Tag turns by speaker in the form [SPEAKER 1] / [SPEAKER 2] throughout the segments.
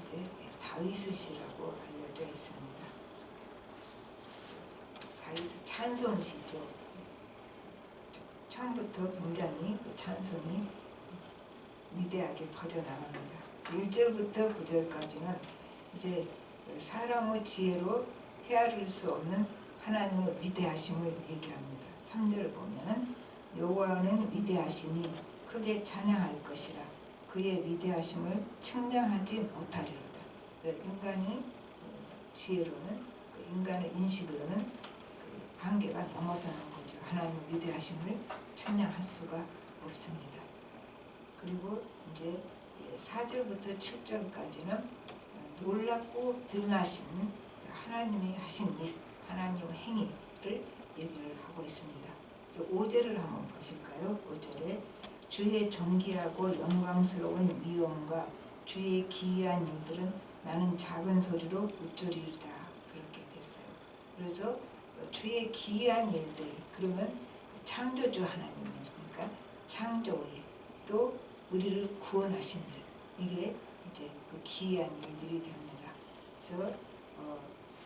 [SPEAKER 1] 이제 다윗시라고 알려져 있습니다. 다윗 찬송시죠. 처음부터 굉장히 그 찬송이 위대하게 퍼져나갑니다. 1절부터 9절까지는 이제 사람의 지혜로 헤아릴 수 없는 하나님의 위대하심을 얘기합니다. 3절 보면은 여호와는 위대하시니 크게 찬양할 것이라 그의 위대하심을 측량하지 못하리로다. 인간이 지혜로는 인간의 인식으로는 한계가 넘어서는 거죠. 하나님의 위대하심을 측량할 수가 없습니다. 그리고 이제 4절부터 7절까지는 놀랍고 등하신 하나님이 하신 일, 하나님의 행위를 얘기를 하고 있습니다. 그래서 5절을 한번 보실까요? 5절에 주의 존귀하고 영광스러운 위엄과 주의 기이한 일들은 나는 작은 소리로 읊조리리다. 그렇게 됐어요. 그래서 주의 기이한 일들, 그러면 창조주 하나님이니까 창조의 또 우리를 구원하신 일, 이게 이제 그 기이한 일들이 됩니다. 그래서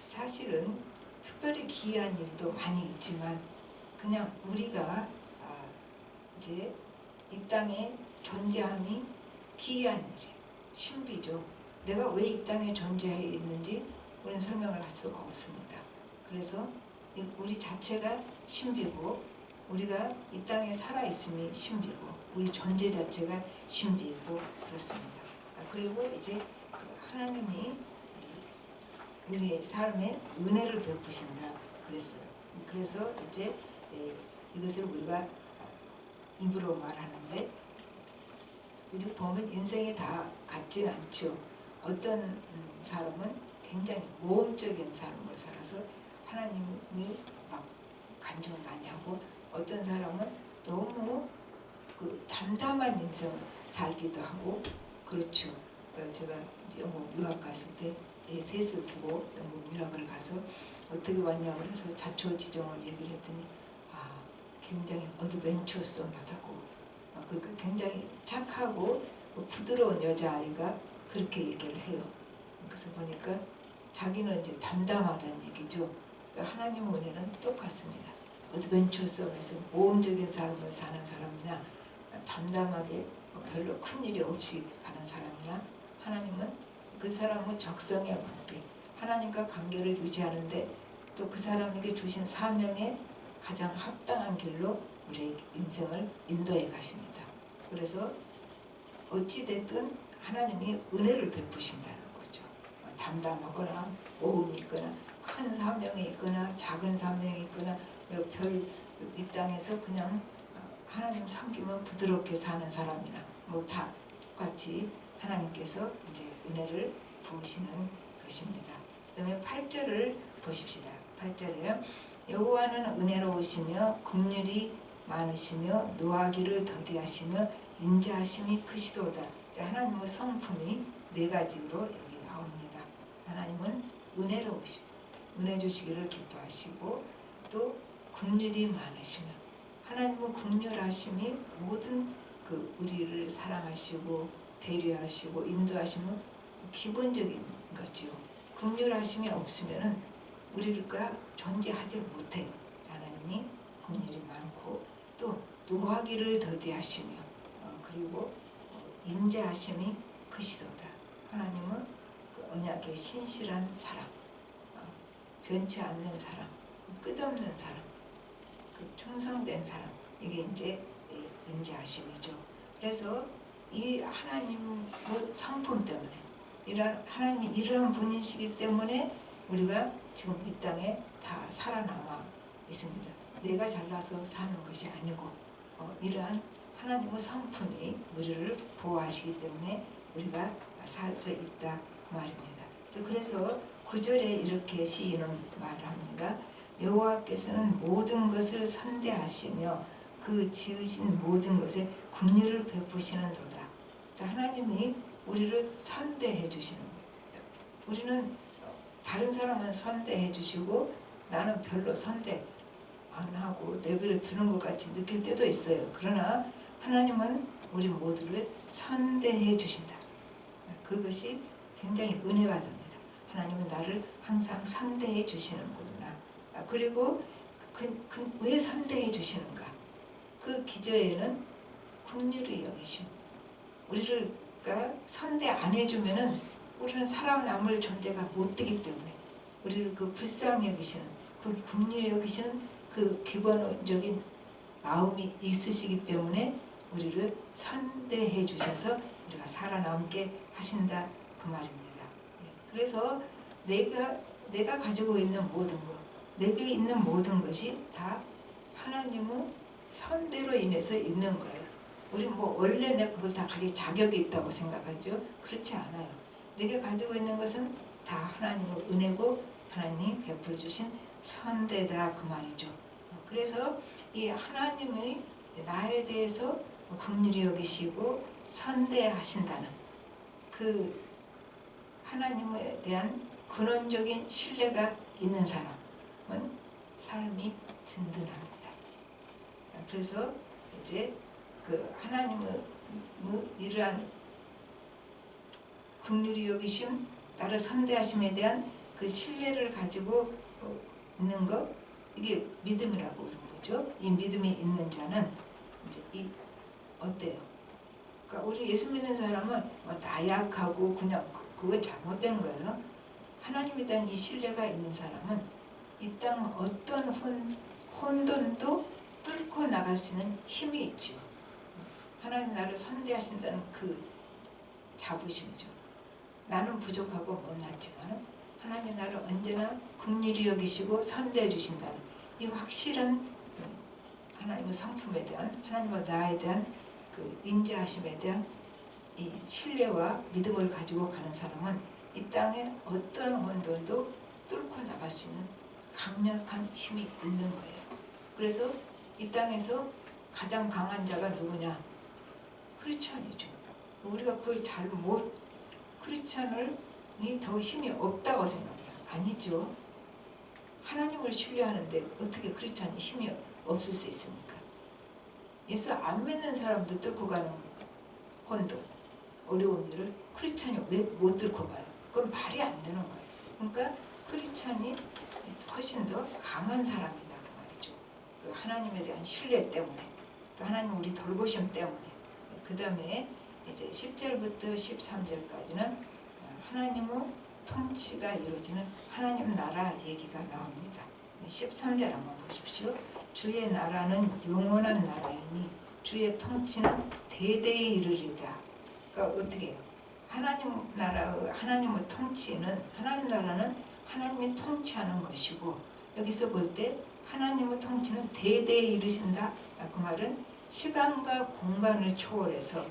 [SPEAKER 1] 사실은 특별히 기이한 일도 많이 있지만 그냥 우리가 이제 이 땅에 존재함이 기이한 일이에요. 신비죠. 내가 왜 이 땅에 존재해 있는지 우리는 설명을 할 수가 없습니다. 그래서 우리 자체가 신비고 우리가 이 땅에 살아있음이 신비고 우리 존재 자체가 신비이고 그렇습니다. 그리고 이제 하나님이 우리의 삶에 은혜를 베푸신다 그랬어요. 그래서 이제 이것을 우리가 입으로 말하는데 우리 보면 인생이 다 같진 않죠. 어떤 사람은 굉장히 모험적인 삶을 살아서 하나님이 막 간증을 많이 하고 어떤 사람은 너무 그 담담한 인생을 살기도 하고 그렇죠. 제가 영국 유학 갔을 때 애 셋을 두고 영국 유학을 가서 어떻게 왔냐고 그래서 자초지종을 얘기를 했더니 굉장히 어드벤처성하다고 굉장히 착하고 부드러운 여자아이가 그렇게 얘기를 해요. 그래서 보니까 자기는 이제 담담하다는 얘기죠. 하나님 은혜는 똑같습니다. 어드벤처성에서 모험적인 삶을 사는 사람이나 담담하게 별로 큰 일이 없이 가는 사람이나 하나님은 그 사람의 적성에 맞게 하나님과 관계를 유지하는데 또 그 사람에게 주신 사명에 가장 합당한 길로 우리의 인생을 인도해 가십니다. 그래서 어찌됐든 하나님이 은혜를 베푸신다는 거죠. 담담하거나 모험이 있거나 큰 사명이 있거나 작은 사명이 있거나 별 이 땅에서 그냥 하나님 섬기면 부드럽게 사는 사람이나 뭐 다 똑같이 하나님께서 이제 은혜를 부으시는 것입니다. 그다음에 8절을 보십시다. 8절에 여호와는 은혜로우시며 긍휼이 많으시며 노하기를 더디하시며 인자하심이 크시도다. 하나님의 성품이 네 가지로 여기 나옵니다. 하나님은 은혜로우시고 은혜 주시기를 기뻐하시고 또 긍휼이 많으시며 하나님의 긍휼하심이 모든 그 우리를 사랑하시고 배려하시고 인도하시는 기본적인 거죠. 긍휼하심이 없으면은 우리가 존재하지 못해요. 하나님이 긍휼이 많고 또 노하기를 더디하시며 그리고 인자하심이 크시도다. 하나님은 그 언약의 신실한 사람, 변치 않는 사람, 끝없는 사람, 그 충성된 사람, 이게 이제 인자하심이죠. 그래서 이 하나님의 성품 때문에 하나님이 이러한 분이시기 때문에 우리가 지금 이 땅에 다 살아남아 있습니다. 내가 잘나서 사는 것이 아니고 이러한 하나님의 성품이 우리를 보호하시기 때문에 우리가 살 수 있다 그 말입니다. 그래서 9절에 이렇게 시인은 말을 합니다. 여호와께서는 모든 것을 선대하시며 그 지으신 모든 것에 긍휼을 베푸시는도다. 하나님이 우리를 선대해 주시는 겁니다. 우리는 다른 사람은 선대해 주시고 나는 별로 선대 안 하고 내버려 두는 것 같이 느낄 때도 있어요. 그러나 하나님은 우리 모두를 선대해 주신다. 그것이 굉장히 은혜가 됩니다. 하나님은 나를 항상 선대해 주시는구나. 그리고 왜 선대해 주시는가? 그 기저에는 긍휼히 여기심. 우리를 선대 안 해주면은 우리는 살아남을 존재가 못 되기 때문에 우리를 그 불쌍히 여기시는, 그 긍휼히 여기시는 그 기본적인 마음이 있으시기 때문에 우리를 선대해 주셔서 우리가 살아남게 하신다 그 말입니다. 그래서 내가 가지고 있는 모든 것, 내게 있는 모든 것이 다 하나님의 선대로 인해서 있는 거예요. 우리 원래 내가 그걸 다 가질 자격이 있다고 생각하죠. 그렇지 않아요. 내게 가지고 있는 것은 다 하나님의 은혜고 하나님이 베풀어 주신 선대다 그 말이죠. 그래서 이 하나님의 나에 대해서 긍휼히 여기시고 선대하신다는 그 하나님에 대한 근원적인 신뢰가 있는 사람은 삶이 든든합니다. 그래서 이제 그 하나님의 이러한 긍휼히 여기심, 나를 선대하심에 대한 그 신뢰를 가지고 있는 것, 이게 믿음이라고 그러는 거죠. 이 믿음이 있는 자는 이제 어때요? 그러니까 우리 예수 믿는 사람은 나약하고 그냥 그건 잘못된 거예요. 하나님에 대한 이 신뢰가 있는 사람은 이 땅 어떤 혼돈도 뚫고 나갈 수 있는 힘이 있죠. 하나님 나를 선대하신다는 그 자부심이죠. 나는 부족하고 못났지만 하나님 나를 언제나 긍휼히 여기시고 선대해 주신다는 이 확실한 하나님의 성품에 대한, 하나님의 나에 대한 그 인자하심에 대한 이 신뢰와 믿음을 가지고 가는 사람은 이 땅에 어떤 혼돈도 뚫고 나갈 수 있는 강력한 힘이 있는 거예요. 그래서 이 땅에서 가장 강한 자가 누구냐? 크리스찬이죠. 우리가 그걸 크리스찬이 더 힘이 없다고 생각해요. 아니죠. 하나님을 신뢰하는데 어떻게 크리스찬이 힘이 없을 수 있습니까? 예수 안 믿는 사람도 뚫고 가는 혼돈, 어려운 일을 크리스찬이 왜 못 뚫고 가요? 그건 말이 안 되는 거예요. 그러니까 크리스찬이 훨씬 더 강한 사람이다 그 말이죠. 그 하나님에 대한 신뢰 때문에, 또 하나님 우리 돌보심 때문에. 그 다음에 이제 10절부터 13절까지는 하나님의 통치가 이루어지는 하나님 나라 얘기가 나옵니다. 13절 한번 보십시오. 주의 나라는 영원한 나라이니 주의 통치는 대대에 이르리다. 그러니까 어떻게 해요? 하나님의 통치는, 하나님 나라는 하나님이 통치하는 것이고, 여기서 볼 때 하나님의 통치는 대대에 이르신다. 그 말은 시간과 공간을 초월해서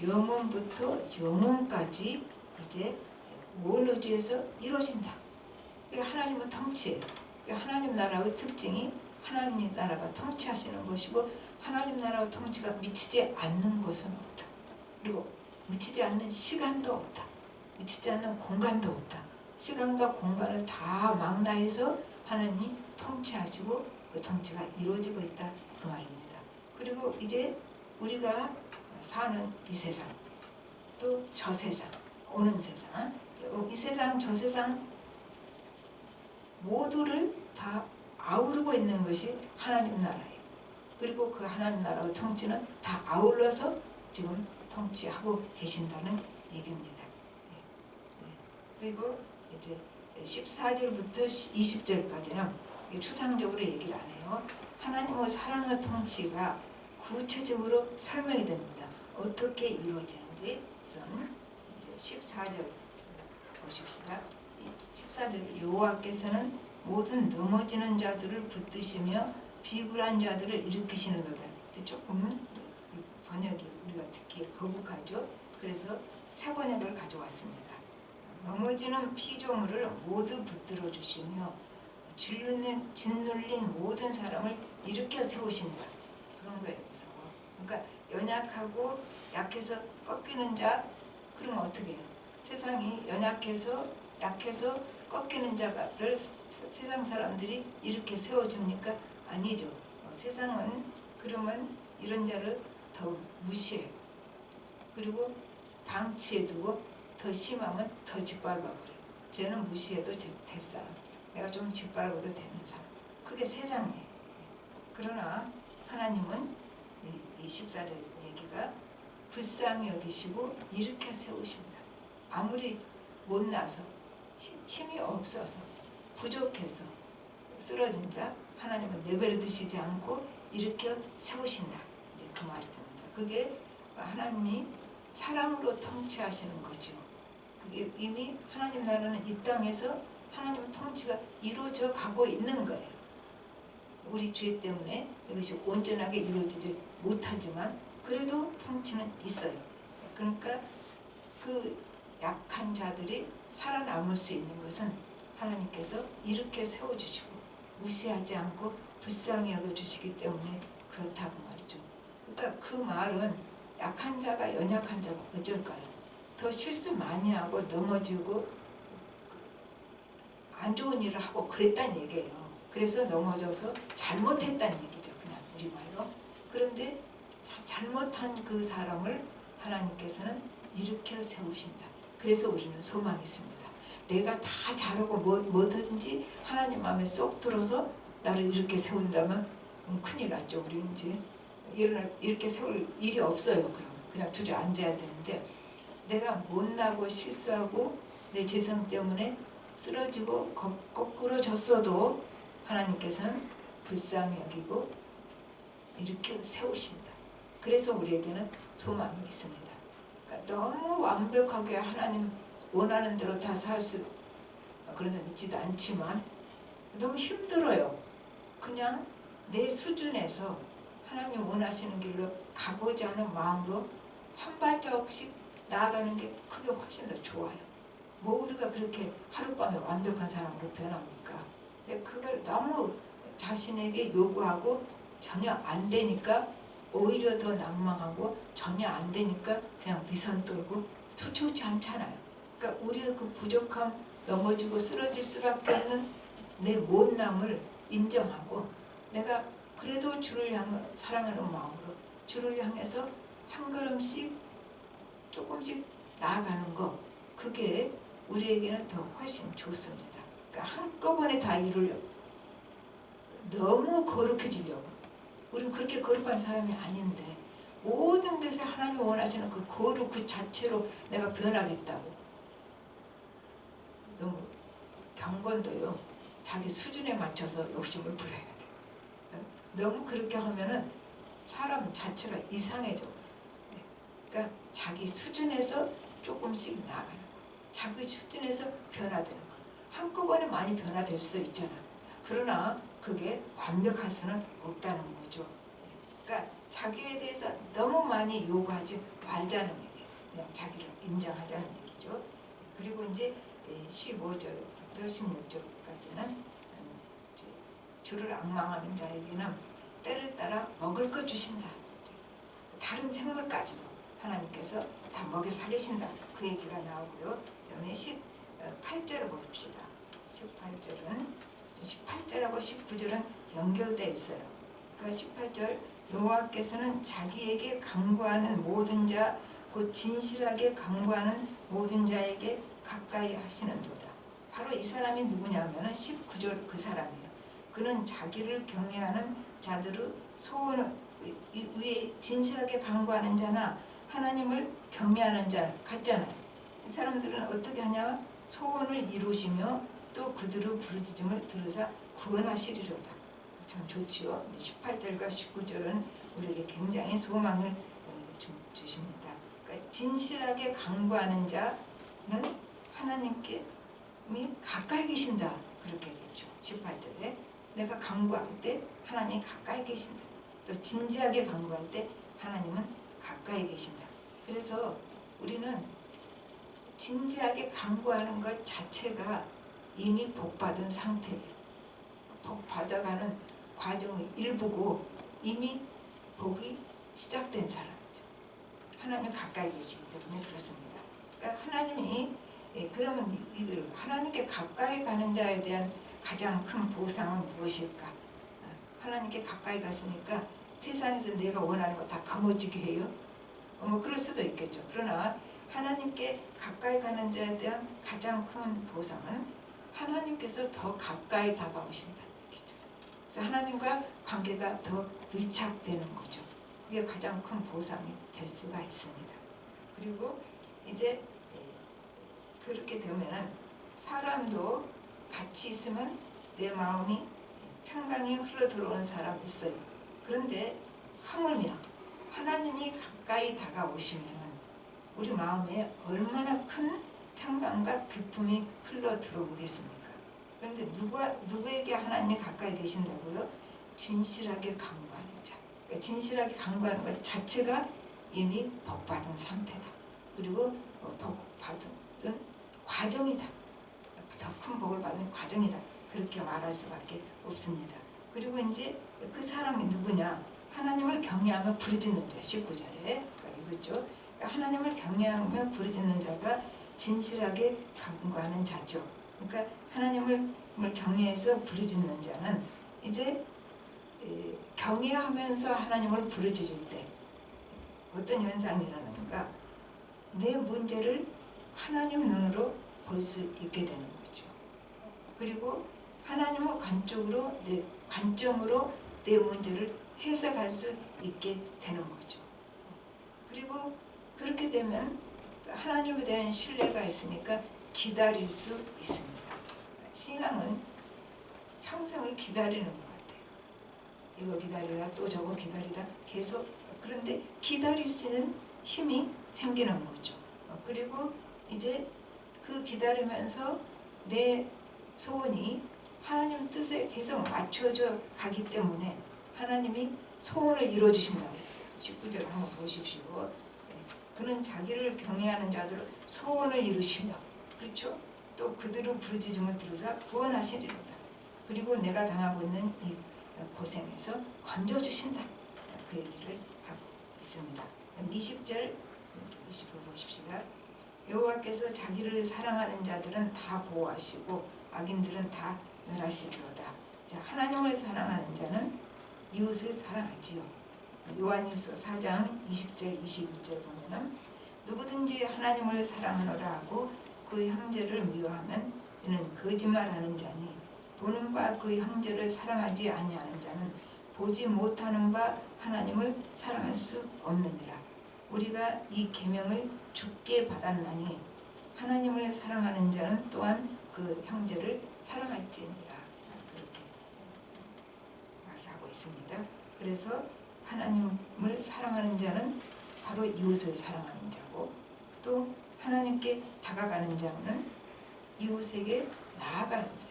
[SPEAKER 1] 영원부터 영원까지 이제 온 우주에서 이루어진다. 이게 하나님의 통치예요. 하나님 나라의 특징이 하나님 나라가 통치하시는 것이고, 하나님 나라의 통치가 미치지 않는 것은 없다. 그리고 미치지 않는 시간도 없다. 미치지 않는 공간도 없다. 시간과 공간을 다 망라해서 하나님이 통치하시고 그 통치가 이루어지고 있다 그 말입니다. 그리고 이제 우리가 사는 이 세상, 또 저 세상, 오는 세상, 이 세상 저 세상 모두를 다 아우르고 있는 것이 하나님 나라예요. 그리고 그 하나님 나라의 통치는 다 아울러서 지금 통치하고 계신다는 얘기입니다. 그리고 이제 14절부터 20절까지는 추상적으로 얘기를 안 해요. 하나님의 사랑의 통치가 구체적으로 설명이 됩니다. 어떻게 이루어지는지. 이제 14절 보십시다. 14절 여호와께서는 모든 넘어지는 자들을 붙드시며 비굴한 자들을 일으키시는도다. 조금 번역이 우리가 듣기 거북하죠. 그래서 새 번역을 가져왔습니다. 넘어지는 피조물을 모두 붙들어 주시며 짓눌린 모든 사람을 일으켜 세우신다. 그런 거예요. 여기서. 그러니까 연약하고 약해서 꺾이는 자, 그러면 어떻게 해요? 세상이 연약해서 약해서 꺾이는 자를 세상 사람들이 이렇게 세워줍니까? 아니죠. 세상은 그러면 이런 자를 더 무시해. 그리고 방치해두고 더 심하면 더 짓밟아버려. 쟤는 무시해도 될 사람, 내가 좀 짓밟아도 되는 사람, 그게 세상이에요. 그러나 하나님은 이 14절 얘기가 불쌍히 여기시고 일으켜 세우십니다. 아무리 못나서 힘이 없어서 부족해서 쓰러진 자 하나님은 내버려 두시지 않고 일으켜 세우신다. 이제 그 말이 됩니다. 그게 하나님이 사랑으로 통치하시는 거죠. 그게 이미 하나님 나라는 이 땅에서 하나님 통치가 이루어져 가고 있는 거예요. 우리 죄 때문에 이것이 온전하게 이루어지지 못하지만 그래도 통치는 있어요. 그러니까 그 약한 자들이 살아남을 수 있는 것은 하나님께서 이렇게 세워주시고 무시하지 않고 불쌍히 여겨주시기 때문에 그렇다고 말이죠. 그러니까 그 말은 약한 자가 연약한 자가 어쩔까요? 더 실수 많이 하고 넘어지고 안 좋은 일을 하고 그랬단 얘기예요. 그래서 넘어져서 잘못했다는 얘기죠. 그냥 우리말로. 그런데 잘못한 그 사람을 하나님께서는 일으켜 세우신다. 그래서 우리는 소망이 있습니다. 내가 다 잘하고 뭐든지 하나님 마음에 쏙 들어서 나를 이렇게 세운다면 큰일 났죠. 우리 이제 이렇게 세울 일이 없어요. 그냥 주저앉아야 되는데 내가 못나고 실수하고 내 죄성 때문에 쓰러지고 거꾸로 졌어도 하나님께서는 불쌍히 여기고 이렇게 세우십니다. 그래서 우리에게는 소망이 있습니다. 그러니까 너무 완벽하게 하나님 원하는 대로 다 살 수 그런 사람 있지도 않지만 너무 힘들어요. 그냥 내 수준에서 하나님 원하시는 길로 가고자 하는 마음으로 한 발자국씩 나아가는 게 그게 훨씬 더 좋아요. 뭐 우리가 그렇게 하룻밤에 완벽한 사람으로 변합니까? 근데 그걸 너무 자신에게 요구하고 전혀 안 되니까 오히려 더 낭망하고 전혀 안 되니까 그냥 위선 떨고 좋지 않잖아요. 그러니까 우리가 그 부족함 넘어지고 쓰러질 수밖에 없는 내 못남을 인정하고 내가 그래도 주를 향해 사랑하는 마음으로 주를 향해서 한 걸음씩 조금씩 나아가는 거 그게 우리에게는 더 훨씬 좋습니다. 그러니까 한꺼번에 다 이루려고 너무 거룩해지려고 우리는 그렇게 거룩한 사람이 아닌데 모든 것에 하나님이 원하시는 그 거룩 그 자체로 내가 변하겠다고 너무 경건도요 자기 수준에 맞춰서 욕심을 부려야 돼요. 너무 그렇게 하면은 사람 자체가 이상해져. 그러니까 자기 수준에서 조금씩 나아가는 거, 자기 수준에서 변화되는 거. 한꺼번에 많이 변화될 수 있잖아. 그러나 그게 완벽할 수는 없다는 거죠. 그러니까 자기에 대해서 너무 많이 요구하지 말자는 얘기예요. 그냥 자기를 인정하자는 얘기죠. 그리고 이제 15절부터 16절까지는 주를 앙망하는 자에게는 때를 따라 먹을 것 주신다. 다른 생물까지도 하나님께서 다 먹여 살리신다. 그 얘기가 나오고요. 그다음에 18절을 봅시다. 18절하고 19절은 연결되어 있어요. 그러니까 18절 여호와께서는 자기에게 간구하는 모든 자 곧 진실하게 간구하는 모든 자에게 가까이 하시는도다. 바로 이 사람이 누구냐면 19절 그 사람이에요. 그는 자기를 경외하는 자들의 소원을 위에 진실하게 간구하는 자나 하나님을 경외하는 자 같잖아요. 이 사람들은 어떻게 하냐? 소원을 이루시며 또 그들의 부르짖음을 들으사 구원하시리로다. 참 좋지요. 18절과 19절은 우리에게 굉장히 소망을 주십니다. 그러니까 진실하게 간구하는 자는 하나님께 가까이 계신다. 그렇게 됐죠. 18절에 내가 간구할 때 하나님이 가까이 계신다. 또 진지하게 간구할 때 하나님은 가까이 계신다. 그래서 우리는 진지하게 간구하는 것 자체가 이미 복받은 상태예요. 복받아가는 과정의 일부고 이미 복이 시작된 사람이죠. 하나님 가까이 계시기 때문에 그렇습니다. 그러니까 하나님이 그러면 이걸 하나님께 가까이 가는 자에 대한 가장 큰 보상은 무엇일까? 하나님께 가까이 갔으니까 세상에서 내가 원하는 거 다 거머쥐게 해요. 뭐 그럴 수도 있겠죠. 그러나 하나님께 가까이 가는 자에 대한 가장 큰 보상은 하나님께서 더 가까이 다가오신다는 얘기죠. 그래서 하나님과 관계가 더 밀착되는 거죠. 그게 가장 큰 보상이 될 수가 있습니다. 그리고 이제 그렇게 되면은 사람도 같이 있으면 내 마음이 평강이 흘러 들어오는 사람이 있어요. 그런데 하물며 하나님이 가까이 다가오시면 우리 마음에 얼마나 큰 평강과 기쁨이 흘러 들어오겠습니까? 그런데 누구에게 하나님이 가까이 계신다고요? 진실하게 간구하는 자. 그러니까 진실하게 간구하는 것 자체가 이미 복받은 상태다. 그리고 복받은 과정이다. 더 큰 복을 받는 과정이다. 그렇게 말할 수밖에 없습니다. 그리고 이제 그 사람이 누구냐? 하나님을 경외하며 부르짖는 자. 19절에 그러니까 이거죠. 그러니까 하나님을 경외하며 부르짖는 자가 진실하게 간구하는 자죠. 그러니까 하나님을 경외해서 부르짖는 자는 이제 경외하면서 하나님을 부르짖을 때 어떤 현상이 일어나는가? 내 문제를 하나님 눈으로 볼 수 있게 되는 거죠. 그리고 하나님의 관점으로 내 문제를 해석할 수 있게 되는 거죠. 그리고 그렇게 되면 하나님에 대한 신뢰가 있으니까 기다릴 수 있습니다. 신앙은 평생을 기다리는 것 같아요. 이거 기다리다 또 저거 기다리다 계속. 그런데 기다릴 수 있는 힘이 생기는 거죠. 그리고 이제 그 기다리면서 내 소원이 하나님 뜻에 계속 맞춰져 가기 때문에 하나님이 소원을 이루어주신다고 했어요. 19절 한번 보십시오. 그는 자기를 경외하는 자들을 소원을 이루시며, 그렇죠? 또 그들을 부르짖음을 들으사 구원하시리로다. 그리고 내가 당하고 있는 이 고생에서 건져주신다. 그 얘기를 하고 있습니다. 20절, 20절 보십시다. 여호와께서 자기를 사랑하는 자들은 다 보호하시고 악인들은 다 멸하시리로다. 자, 하나님을 사랑하는 자는 이웃을 사랑하지요. 요한일서 4장 20절 21절 보면은 누구든지 하나님을 사랑하노라 하고 그 형제를 미워하면 이는 거짓말하는 자니 보는 바 그 형제를 사랑하지 아니하는 자는 보지 못하는 바 하나님을 사랑할 수 없느니라. 우리가 이 계명을 주께 받았나니 하나님을 사랑하는 자는 또한 그 형제를 사랑할지니라. 그렇게 말을 하고 있습니다. 그래서 하나님을 사랑하는 자는 바로 이웃을 사랑하는 자고, 또 하나님께 다가가는 자는 이웃에게 나아가는 자.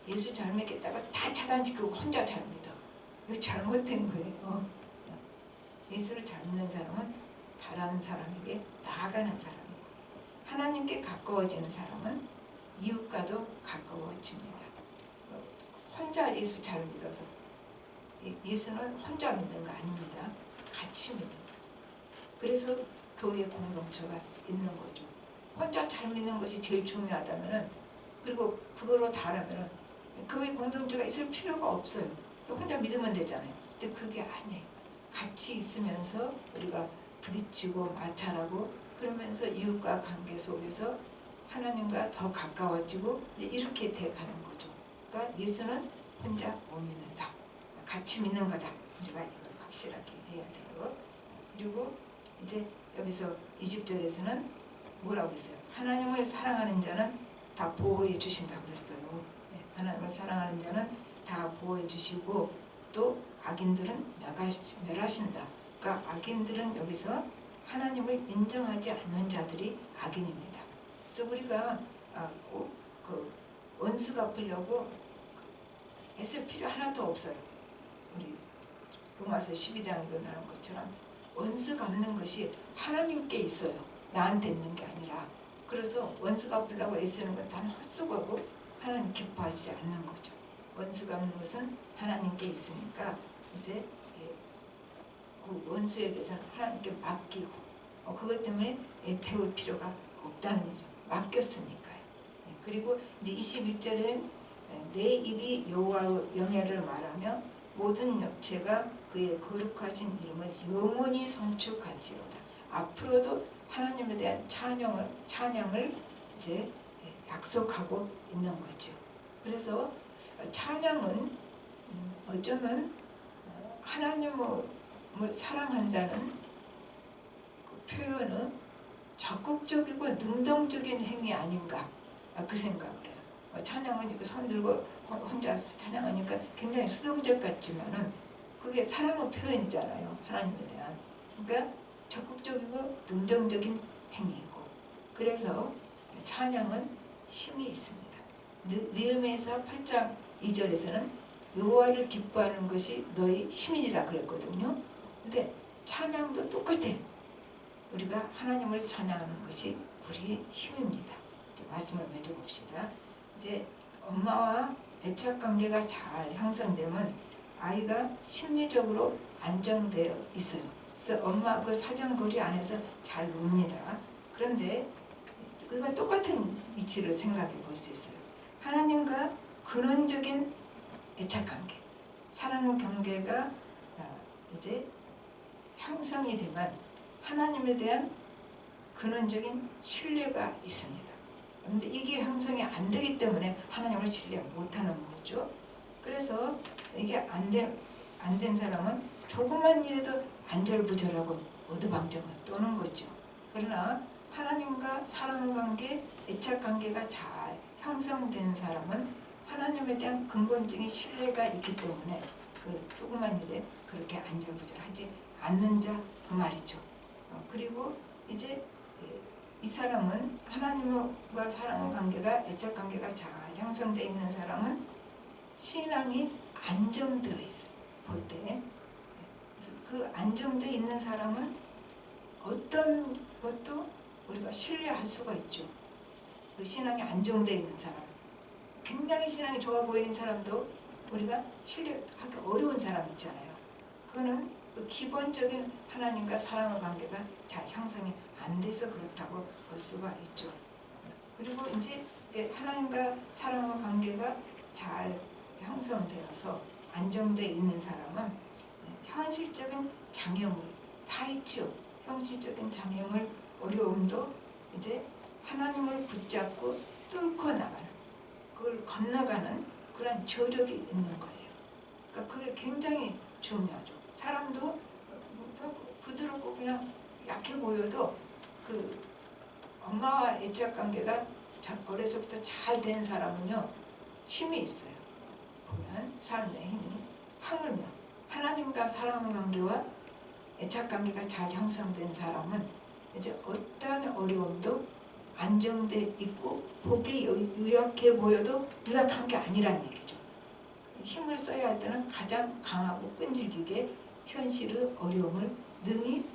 [SPEAKER 1] 예수 잘 믿겠다가 다 차단시키고 혼자 잘 믿어. 이거 잘못된 거예요. 예수를 잘 믿는 사람은 다른 사람에게 나아가는 사람이고, 하나님께 가까워지는 사람은 이웃과도 가까워집니다. 혼자 예수 잘 믿어서, 예수는 혼자 믿는 거 아닙니다. 같이 믿는 거. 그래서 교회 공동체가 있는 거죠. 혼자 잘 믿는 것이 제일 중요하다면은, 그리고 그거로 다르면은 교회 공동체가 있을 필요가 없어요. 혼자 믿으면 되잖아요. 근데 그게 아니에요. 같이 있으면서 우리가 부딪히고 마찰하고 그러면서 이웃과 관계 속에서 하나님과 더 가까워지고 이렇게 돼가는 거죠. 그러니까 예수는 혼자 못 믿는다. 같이 믿는 거다. 우리가 이걸 확실하게 해야 돼요. 그리고 이제 여기서 20절에서는 뭐라고 했어요? 하나님을 사랑하는 자는 다 보호해 주신다고 그랬어요. 하나님을 사랑하는 자는 다 보호해 주시고 또 악인들은 멸하신다. 그러니까 악인들은 여기서 하나님을 인정하지 않는 자들이 악인입니다. 그래서 우리가 꼭 그 원수 갚으려고 애쓸 필요 하나도 없어요. 우리 로마서 12장에도 나온 것처럼 원수 갚는 것이 하나님께 있어요. 나한테 있는 게 아니라. 그래서 원수 갚으려고 애쓰는 건 다 헛수고고 하나님 기뻐하시지 않는 거죠. 원수 갚는 것은 하나님께 있으니까 이제 그 원수에 대해서는 하나님께 맡기고 그것 때문에 애태울 필요가 없다는 거죠. 맡겼으니까요. 그리고 이제 21절에는 내 입이 여호와의 영예를 말하며 모든 육체가 그의 거룩하신 이름을 영원히 성축할지로다. 앞으로도 하나님에 대한 찬양을 이제 약속하고 있는 거죠. 그래서 찬양은 어쩌면 하나님을 사랑한다는 그 표현은 적극적이고 능동적인 행위 아닌가, 그 생각을 해요. 찬양은 이렇게 손들고 혼자 찬양하니까 굉장히 수동적 같지만은 그게 사랑의 표현이잖아요. 하나님에 대한. 그러니까 적극적이고 능동적인 행위이고, 그래서 찬양은 힘이 있습니다. 느헤미야서 8장 2절에서는 여호와를 기뻐하는 것이 너희 힘이라 그랬거든요. 근데 찬양도 똑같아. 우리가 하나님을 찬양하는 것이 우리의 힘입니다. 말씀을 맺어봅시다. 이제 엄마와 애착 관계가 잘 형성되면 아이가 심리적으로 안정되어 있어요. 그래서 엄마 그 사정거리 안에서 잘 놉니다. 그런데 그와 똑같은 이치를 생각해 볼 수 있어요. 하나님과 근원적인 애착 관계, 사랑의 관계가 이제 형성이 되면 하나님에 대한 근원적인 신뢰가 있습니다. 그런데 이게 형성이 안 되기 때문에 하나님을 신뢰 못하는 거죠. 그래서 이게 안 된 사람은 조그만 일에도 안절부절하고 어두방정을 떠는 거죠. 그러나 하나님과 사랑 관계, 애착 관계가 잘 형성된 사람은 하나님에 대한 근본적인 신뢰가 있기 때문에 그 조그만 일에 그렇게 안절부절하지 않는다, 그 말이죠. 그리고 이제 이 사람은 하나님과 사랑 관계가, 애착 관계가 잘 형성되어 있는 사람은 신앙이 안정되어 있어요. 볼 때. 그래서 그 안정되어 있는 사람은 어떤 것도 우리가 신뢰할 수가 있죠. 그 신앙이 안정되어 있는 사람, 굉장히 신앙이 좋아 보이는 사람도 우리가 신뢰하기 어려운 사람 있잖아요. 그거는 그 기본적인 하나님과 사랑의 관계가 잘 형성이 안 돼서 그렇다고 볼 수가 있죠. 그리고 이제 하나님과 사랑의 관계가 잘 형성되어서 안정되어 있는 사람은 현실적인 장애물 다 있죠. 현실적인 장애물, 어려움도 이제 하나님을 붙잡고 뚫고 나가는, 그걸 건너가는 그런 저력이 있는 거예요. 그러니까 그게 굉장히 중요하죠. 사람도 부드럽고 그냥 약해 보여도 그 엄마와 애착 관계가 어려서부터 잘 된 사람은요, 힘이 있어요. 보면 삶의 힘이 하물며 하나님과 사랑 관계와 애착 관계가 잘 형성된 사람은 이제 어떠한 어려움도 안정돼 있고 보기 유약해 보여도 유약한 게 아니라는 얘기죠. 힘을 써야 할 때는 가장 강하고 끈질기게 현실의 어려움을 능히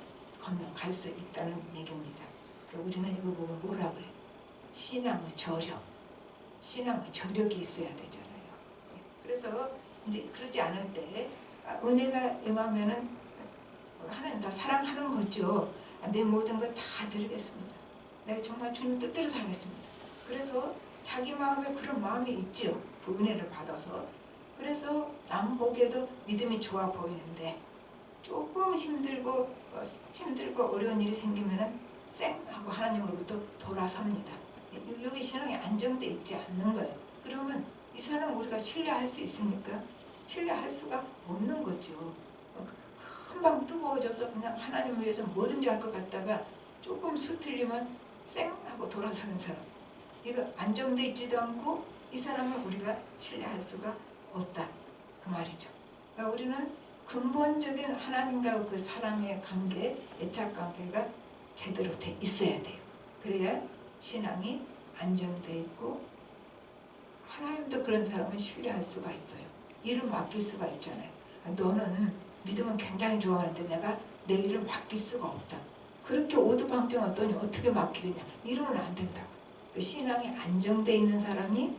[SPEAKER 1] 건너갈 수 있다는 얘기입니다. 그러니까 우리는 이거 보고 뭐라 그래? 신앙의 저력, 신앙의 저력이 있어야 되잖아요. 그래서 이제 그러지 않을 때 은혜가 임하면은 하나님 다 사랑하는 거죠. 내 모든 걸 다 드리겠습니다. 내가 정말 주님 뜻대로 살겠습니다. 그래서 자기 마음에 그런 마음이 있죠. 그 은혜를 받아서. 그래서 남 보기에도 믿음이 좋아 보이는데 조금 힘들고 어려운 일이 생기면은 쌩 하고 하나님으로부터 돌아섭니다. 여기 신앙이 안정돼 있지 않는 거예요. 그러면 이 사람 우리가 신뢰할 수 있습니까? 신뢰할 수가 없는 거죠. 금방 뜨거워져서 그냥 하나님을 위해서 뭐든지 할 것 같다가 조금 수틀리면 쌩 하고 돌아서는 사람, 이거 안정돼 있지도 않고 이 사람을 우리가 신뢰할 수가 없다, 그 말이죠. 그러니까 우리는 근본적인 하나님과 그 사랑의 관계, 애착 관계가 제대로 돼 있어야 돼요. 그래야 신앙이 안정돼 있고 하나님도 그런 사람을 신뢰할 수가 있어요. 일을 맡길 수가 있잖아요. 너는 믿음은 굉장히 좋아하는데 내가 내 일을 맡길 수가 없다. 그렇게 오두방정하더니 어떻게 맡기겠냐. 이러면 안 된다. 그 신앙이 안정돼 있는 사람이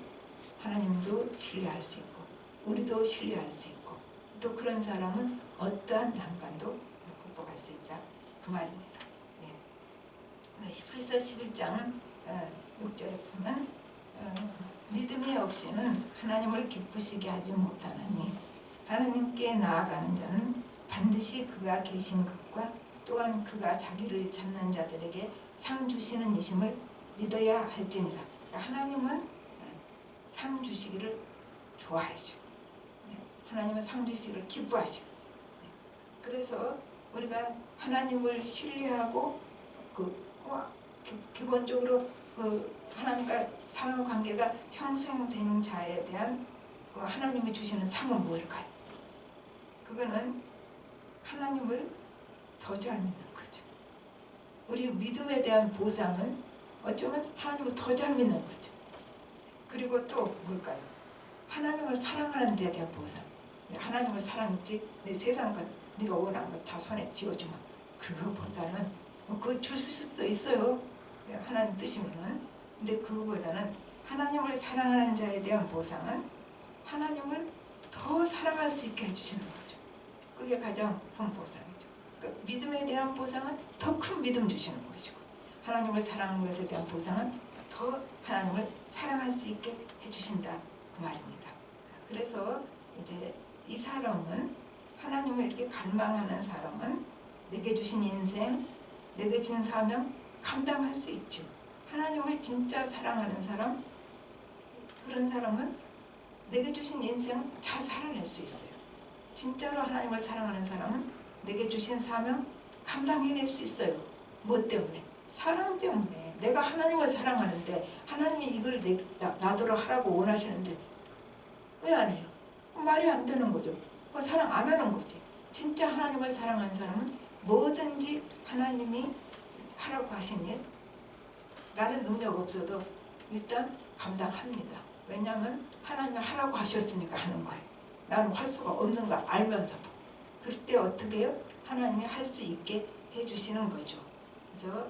[SPEAKER 1] 하나님도 신뢰할 수 있고 우리도 신뢰할 수 있고 또 그런 사람은 어떠한 난관도 극복할 수 있다, 그 말입니다. 예. 히브리서 11장 6절에 보면 믿음이 없이는 하나님을 기쁘시게 하지 못하나니 하나님께 나아가는 자는 반드시 그가 계신 것과 또한 그가 자기를 찾는 자들에게 상 주시는 이심을 믿어야 할지니라. 하나님은 상 주시기를 좋아하시고 하나님은 상 주시기를 기뻐하시고 그래서 우리가 하나님을 신뢰하고 기본적으로 하나님과 사랑 관계가 형성된 자에 대한 하나님이 주시는 상은 무엇일까요? 그거는 하나님을 더 잘 믿는 거죠. 우리 믿음에 대한 보상은 어쩌면 하나님을 더 잘 믿는 거죠. 그리고 또 뭘까요? 하나님을 사랑하는 데 대한 보상. 하나님을 사랑했지 내 세상 것 네가 원하는 것 다 손에 쥐어주면 그거보다는 그거 줄 수도 있어요. 하나님 뜻이면은. 근데 그거보다는 하나님을 사랑하는 자에 대한 보상은 하나님을 더 사랑할 수 있게 해주시는 거죠. 그게 가장 큰 보상이죠. 그러니까 믿음에 대한 보상은 더 큰 믿음 주시는 것이고 하나님을 사랑하는 것에 대한 보상은 더 하나님을 사랑할 수 있게 해주신다 그 말입니다. 그래서 이제 이 사람은 하나님을 이렇게 갈망하는 사람은 내게 주신 인생, 내게 주신 사명 감당할 수 있죠. 하나님을 진짜 사랑하는 사람, 그런 사람은 내게 주신 인생 잘 살아낼 수 있어요. 진짜로 하나님을 사랑하는 사람은 내게 주신 사명 감당해낼 수 있어요. 뭐 때문에? 사랑 때문에. 내가 하나님을 사랑하는데 하나님이 이걸 나도록 하라고 원하시는데 왜 안 해요? 말이 안 되는 거죠. 그 사랑 안 하는 거지. 진짜 하나님을 사랑하는 사람은 뭐든지 하나님이 하라고 하신 일 나는 능력 없어도 일단 감당합니다. 왜냐하면 하나님 하라고 하셨으니까 하는 거예요. 나는 할 수가 없는 거 알면서도. 그럴 때 어떻게 해요? 하나님이 할 수 있게 해주시는 거죠. 그래서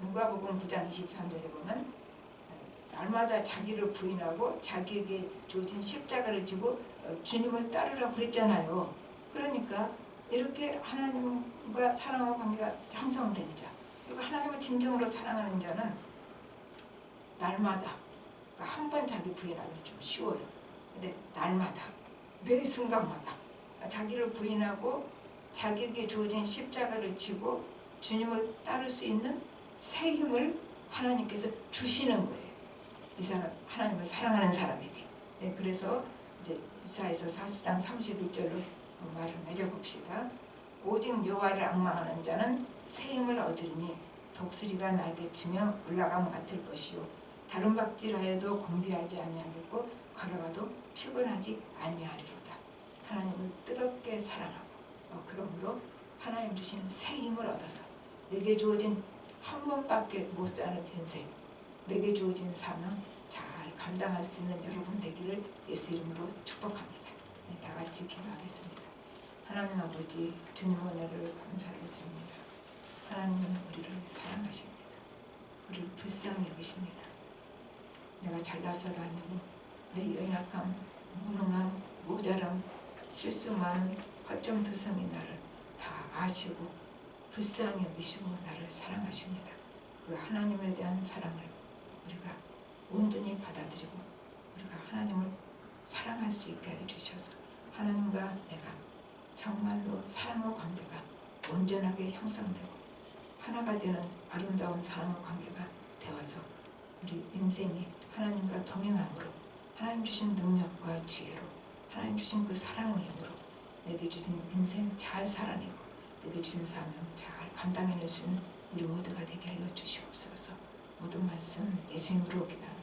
[SPEAKER 1] 누가복음 9장 23절에 보면 날마다 자기를 부인하고 자기에게 주어진 십자가를 지고 주님을 따르라고 그랬잖아요. 그러니까 이렇게 하나님과 사랑의 관계가 형성된 자, 그리고 하나님을 진정으로 사랑하는 자는 날마다 한 번 자기 부인하기는 좀 쉬워요. 근데 날마다 매 순간마다 자기를 부인하고 자기에게 주어진 십자가를 지고 주님을 따를 수 있는 새 힘을 하나님께서 주시는 거예요. 이 사람 하나님을 사랑하는 사람에게. 네, 그래서 이제 이사야서 40장 31절로 말을 맺어봅시다. 오직 여호와를 앙망하는 자는 새 힘을 얻으리니 독수리가 날개치며 올라감 같을 것이요 다른 박질하여도 공비하지 아니하겠고 걸어가도 피곤하지 아니하리로다. 하나님을 뜨겁게 사랑하고 그러므로 하나님 주신 새 힘을 얻어서 내게 주어진 한 번밖에 못 사는 인생, 내게 주어진 사명 잘 감당할 수 있는 여러분 되기를 예수 이름으로 축복합니다. 네, 다 같이 기도하겠습니다. 하나님 아버지, 주님 은혜를 감사를 드립니다. 하나님은 우리를 사랑하십니다. 우리를 불쌍히 여기십니다. 내가 잘나서가 아니고 내 연약함, 무능함, 모자람, 실수 많은 허점투성이 나를 다 아시고 불쌍히 여기시고 나를 사랑하십니다. 그 하나님에 대한 사랑을 우리가 온전히 받아들이고 우리가 하나님을 사랑할 수 있게 해주셔서 하나님과 내가 정말로 사랑의 관계가 온전하게 형성되고 하나가 되는 아름다운 사랑의 관계가 되어서 우리 인생이 하나님과 동행함으로 하나님 주신 능력과 지혜로 하나님 주신 그 사랑의 힘으로 내게 주신 인생 잘 살아내고 내게 주신 사명 잘 감당해낼 수 있는 우리 모두가 되게 하여 주시옵소서. 모든 말씀 예수님으로 기도합니다.